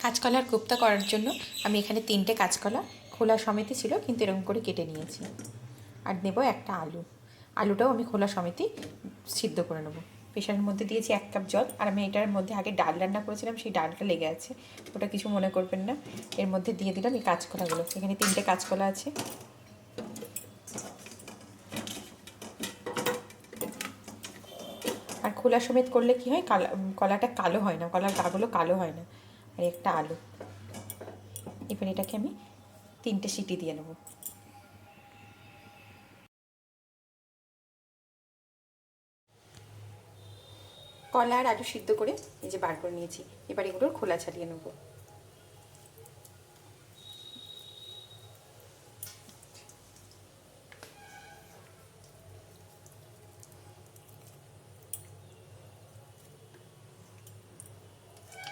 কাঁচকলার কোপ্তা করার জন্য আমি এখানে 3টে কাঁচকলা খোলা সমেতই ছিল, কিন্তু এরকম করে কেটে নিয়েছি। আর নেব একটা আলু। আলুটাও আমি খোলা সমেতই সিদ্ধ করে নেবো। প্রেশারের মধ্যে দিয়েছি 1 কাপ জল। আর আমি এটার মধ্যে আগে ডাল রান্না করেছিলাম, সেই ডালটা লেগে আছে, ওটা কিছু মনে করবেন না। এর মধ্যে দিয়ে দিলাম এই কাঁচকলাগুলো। এখানে 3টে কাঁচকলা আছে। আর খোলা সমেত করলে কি হয়, কলাটা কালো হয় না, কলার গাগুলো কালো হয় না। আর একটা আলু। এবার এটাকে আমি 3টে সিটি দিয়ে নেব। কলা আর আলু সিদ্ধ করে এই যে বার করে নিয়েছি। এবার এগুলোর খোলা ছাড়িয়ে নেব।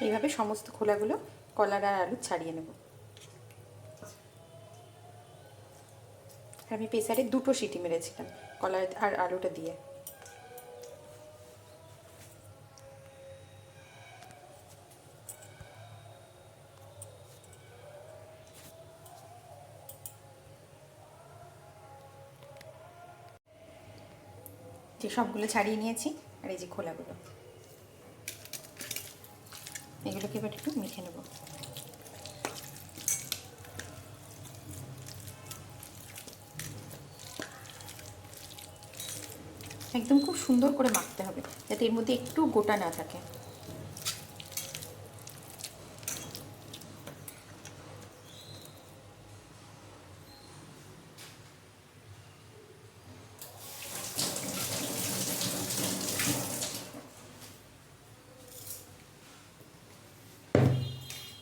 এইভাবে সমস্ত খোলাগুলো কলার আর আলু ছাড়িয়ে নেব। আমি প্রেসারে 2টো সিটি মেরেছিলাম কলা আর আলুটা দিয়ে। যে সবগুলো ছাড়িয়ে নিয়েছি। আর এই যে খোলাগুলো, এগুলোকে এবার একটু মেখে নেব। একদম খুব সুন্দর করে মাখতে হবে, যাতে এর মধ্যে একটু গোটা না থাকে।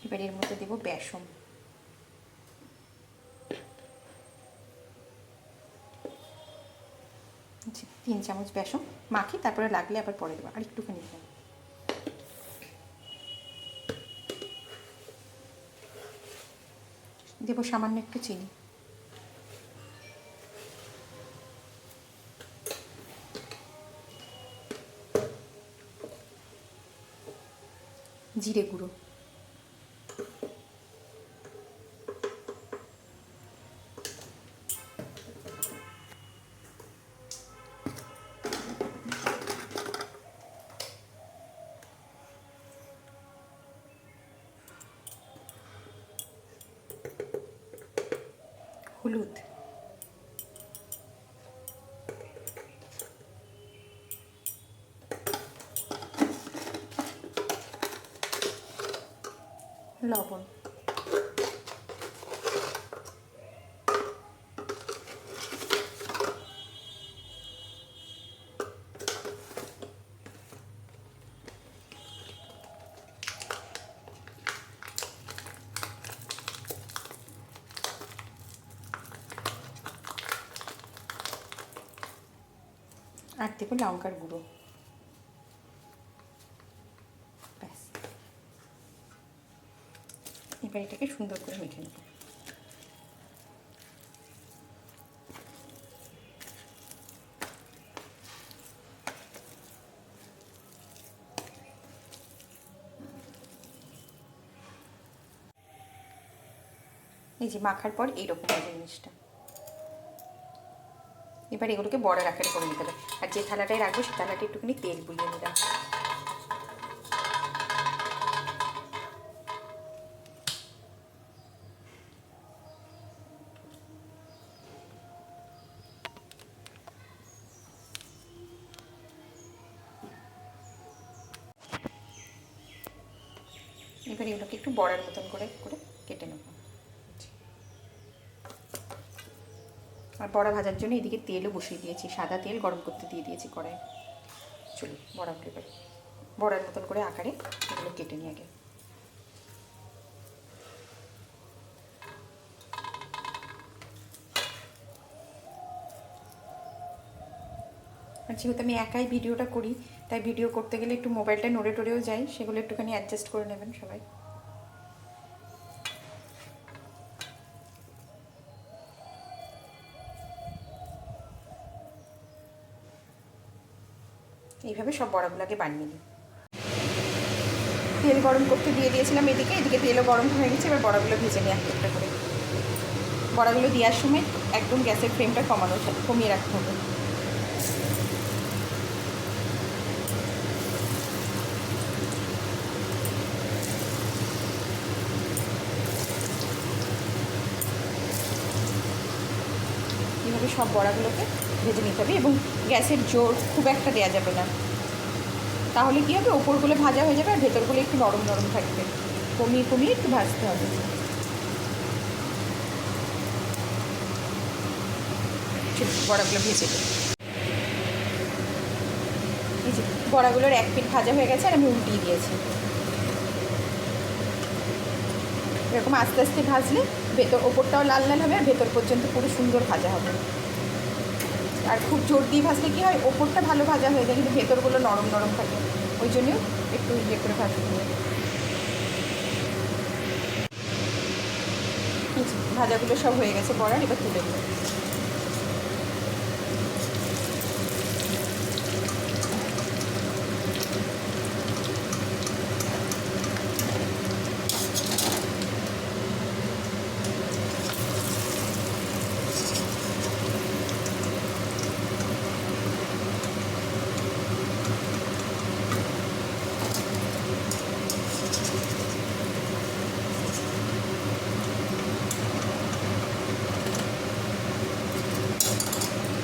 এবার এর মধ্যে দেবো বেসন। 3 চামচ বেসন মাখি, তারপরে লাগলে আবার পরে দেবো। আর একটুখানি দেবো। দেবো সামান্য একটু চিনি। জিরে গুঁড়ো, হলুদ, লবণ। আর দেবো লঙ্কার গুঁড়ো। ব্যাস, এবার এটাকে সুন্দর করে মেখে নেব। এই যে মাখার পর এইরকম হবে জিনিসটা। এবার এগুলোকে বড় আকারে করে নিতে হবে। আর যে থালাটায় রাখবো সে থালাটা একটুখানি তেল বুলিয়ে নিলাম। এবার এগুলোকে একটু বড়ার মতন করে করে কেটে নেব। আর বড়া ভাজার জন্য এদিকে তেলও বসিয়ে দিয়েছি, সাদা তেল গরম করতে দিয়ে দিয়েছি কড়াই। চলো বড়াগুলো এবার বড়ার মতন করে আকারে এগুলো কেটে নিয়ে আগে। আর যেহেতু আমি একাই ভিডিওটা করি, তাই ভিডিও করতে গেলে একটু মোবাইলটা নড়ে টড়েও যায়, সেগুলো একটুখানি অ্যাডজাস্ট করে নেবেন সবাই। এইভাবে সব বড়াগুলোকে বানিয়ে নিই। তেল গরম করতে দিয়ে দিয়েছিলাম এদিকে, এদিকে তেলও গরম হয়ে গেছে। এবার বড়াগুলো ভেজে নিই একটা করে। বড়াগুলো দেওয়ার সময় একদম গ্যাসের ফ্লেমটা কমিয়ে রাখতে হবে। এইভাবে সব বড়াগুলোকে ভেজে নিতে হবে এবং গ্যাসের জোর খুব একটা দেওয়া যাবে না, তাহলে কী হবে, ওপরগুলো ভাজা হয়ে যাবে আর ভেতরগুলো একটু নরম নরম থাকবে। কমিয়ে কমিয়ে একটু ভাজতে হবে। বড়াগুলো ভেজে দিই। এই যে বড়াগুলোর এক পিঠ ভাজা হয়ে গেছে আর আমি উল্টিয়ে দিয়েছি। এরকম আস্তে আস্তে ভাজলে ভেতর ওপরটাও লাল লাল হবে আর ভেতর পর্যন্ত পুরো সুন্দর ভাজা হবে। আর খুব জোর দিয়ে ভাজলে কী হয়, ওপরটা ভালো ভাজা হয়ে যায় কিন্তু ভেতরগুলো নরম নরম থাকে, ওই জন্য একটু ইয়ে করে ভাজতে হবে। ভাজাগুলো সব হয়ে গেছে বড়ার, এবার তুলে দেবো।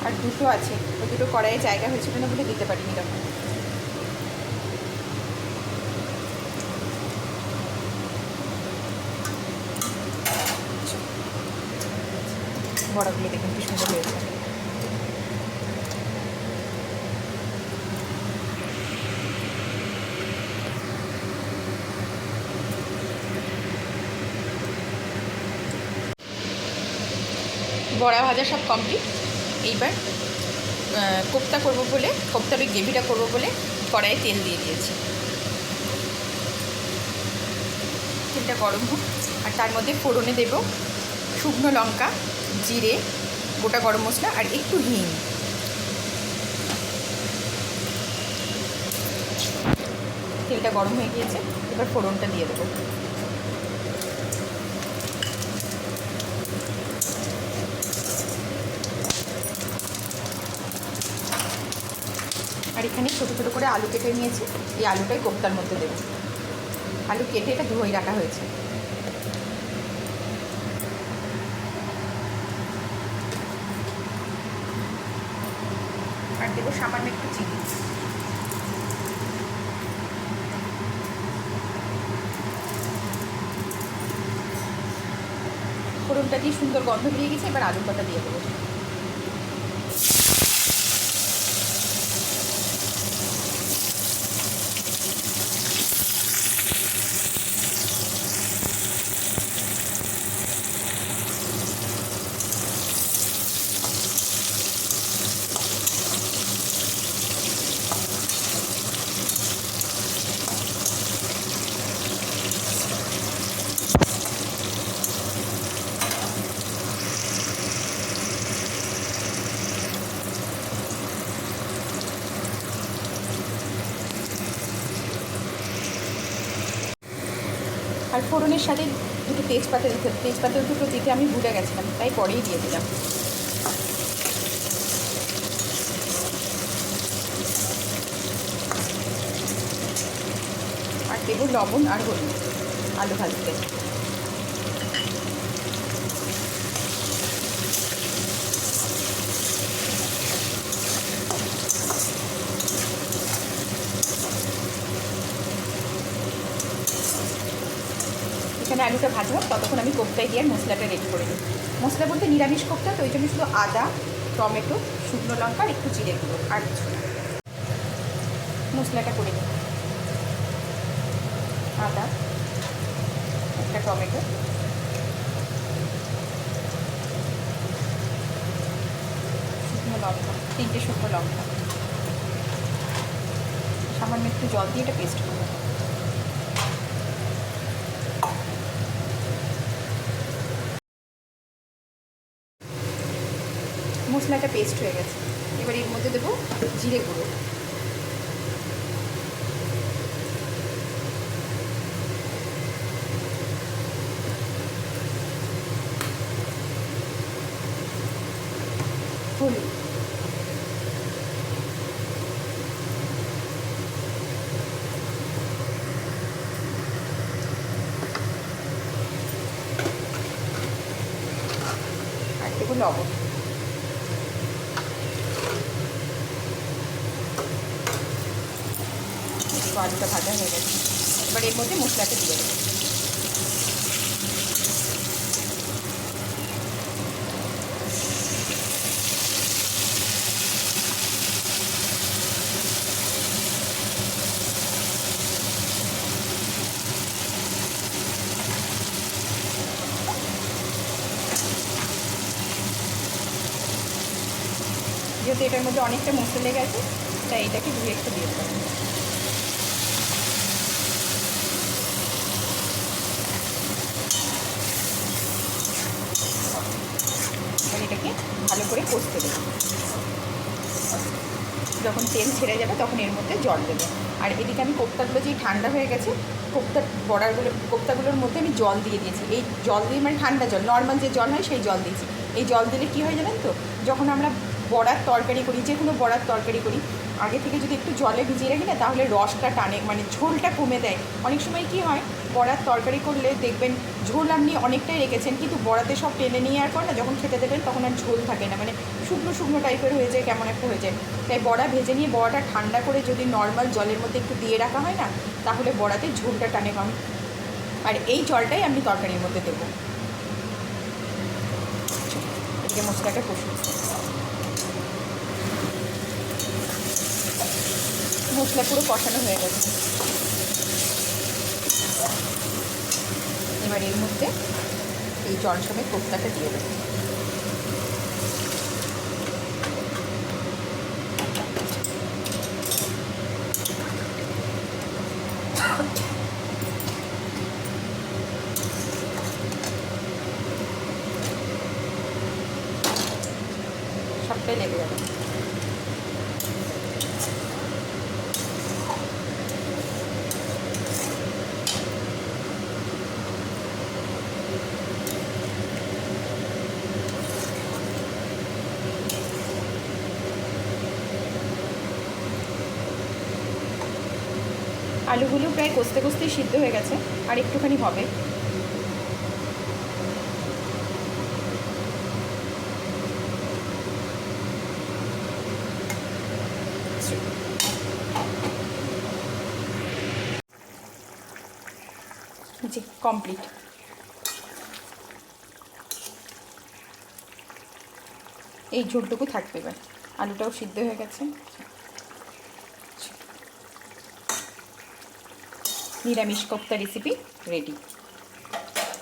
আর দুটো আছে, ওই দুটো কড়াইয়ে জায়গা হয়েছিল না বলে দিতে পারিনি তখন। বড়াগুলো দেখুন কি সুন্দর হয়েছে। বড়া ভাজা সব কমপ্লিট। এইবার কোপ্তা করবো বলে, কোপ্তার ওই গ্রেভিটা করবো বলে কড়াইয়ে তেল দিয়ে দিয়েছি। তেলটা গরম হোক আর তার মধ্যে ফোড়নে দেব শুকনো লঙ্কা, জিরে, গোটা গরম মশলা আর একটু হিং। তেলটা গরম হয়ে গিয়েছে, এবার ফোড়নটা দিয়ে দেবো। আর এখানে ছোটো ছোটো করে আলু কেটে নিয়েছি, এই আলুটাই কোপ্তার মধ্যে দেবো। আলু কেটে এটা ধুয়ে রাখা হয়েছে। আর দেবো সামান্য একটু চিনি। ফোড়নটা দিয়ে সুন্দর গন্ধ বেরিয়ে গেছে, এবার আলু কটা দিয়ে দেবো। আর ফোড়নের সাথে দুটো তেজপাতা দিতে, তেজপাতা দুটো দিতে আমি ভুলে গেছিলাম, তাই পরেই দিয়ে দিলাম। আর দেবো লবণ আর হলুদ আলু ভাজতে। এখানে আলুটা ভাজা হোক, ততক্ষণ আমি কোপ্তায় দিয়ে মশলাটা রেডি করে নিই। মশলা বলতে নিরামিষ কোপ্তা, তো ওই জন্য শুধু আদা, টমেটো, শুকনো লঙ্কা আর একটু জিরে গুঁড়ো, আর কিছু না। মশলাটা করে নিই। আদা, একটা টমেটো, শুকনো লঙ্কা, 3টে শুকনো লঙ্কা, সামান্য একটু জল দিয়ে এটা পেস্ট করবো। মশলাটা পেস্ট হয়ে গেছে, এবার এর মধ্যে দেবো জিরে গুঁড়ো, দেবো লবণ। দেখো আলুটা ভাজা হয়ে গেছে। এবার এর মধ্যে মশলাটা দিয়ে দেবো। যেহেতু এটার মধ্যে অনেকটা মশলা লেগে গেছে, তাই এটাকে ধুয়ে একটু দিয়ে দেবো। এবার এটাকে ভালো করে কষতে দেবো। যখন তেল ছেড়ে যাবে তখন এর মধ্যে জল দেবো। আর এদিকে আমি কোপ্তাগুলো যেই ঠান্ডা হয়ে গেছে, কোপ্তাগুলোর মধ্যে আমি জল দিয়ে দিয়েছি। এই জল দিয়ে মানে ঠান্ডা জল, নর্মাল যে জল হয় সেই জল দিয়েছি। এই জল দিলে কী হয় জানেন তো, যখন আমরা বড়ার তরকারি করি, যে কোনো বড়ার তরকারি করি, আগে থেকে যদি একটু জলে ভিজিয়ে রাখি না, তাহলে রসটা টানে, মানে ঝোলটা কমে দেয়। অনেক সময় কী হয়, বড়ার তরকারি করলে দেখবেন ঝোল আপনি অনেকটাই রেখেছেন, কিন্তু বড়াতে সব টেনে নিয়ে আর পর না যখন খেতে দেবেন তখন আর ঝোল থাকে না, মানে শুকনো শুকনো টাইপের হয়ে যায়, কেমন একটা হয়ে যায়। তাই বড়া ভেজে নিয়ে বড়াটা ঠান্ডা করে যদি নর্মাল জলের মধ্যে একটু দিয়ে রাখা হয় না, তাহলে বড়াতে ঝোলটা টানে কম। আর এই জলটাই আমি তরকারির মধ্যে দেবো। এদিকে মশলাটা কষি। মশলা পুরো কষানো হয়ে গেছে। এবার এর মধ্যে এই জল সমেত কোপ্তাটা দিয়ে দেবো। সবটাই লেগে যাবে। আলুগুলো প্রায় কষতে কষতেই সিদ্ধ হয়ে গেছে, আর একটুখানি হবে। জি, কমপ্লিট। এই ঝোলটুকু থাকবে। এবার আলুটাও সিদ্ধ হয়ে গেছে। নিরামিষ কোপ্তা রেসিপি রেডি।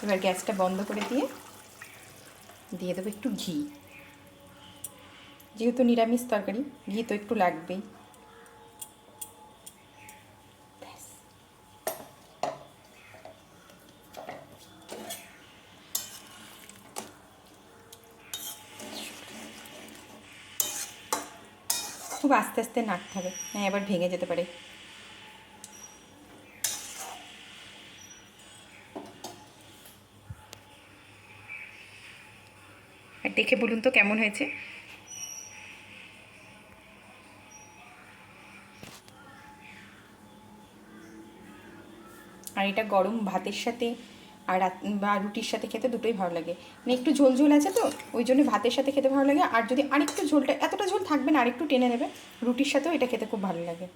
এবার গ্যাসটা বন্ধ করে দিয়ে দেবো একটু ঘি। যেহেতু নিরামিষ তরকারি, ঘি তো একটু লাগবেই। খুব আস্তে আস্তে নাড়তে হবে, না এবার ভেঙে যেতে পারে। আর দেখে বলুন তো কেমন হয়েছে। আর এটা গরম ভাতের সাথে আর বা রুটির সাথে খেতে দুটোই ভালো লাগে। মানে একটু ঝোল ঝোল আছে তো, ওই জন্য ভাতের সাথে খেতে ভালো লাগে। আর যদি আরেকটু ঝোলটা, এতটা ঝোল থাকবে না, আরেকটু টেনে নেবে, রুটির সাথেও এটা খেতে খুব ভালো লাগে।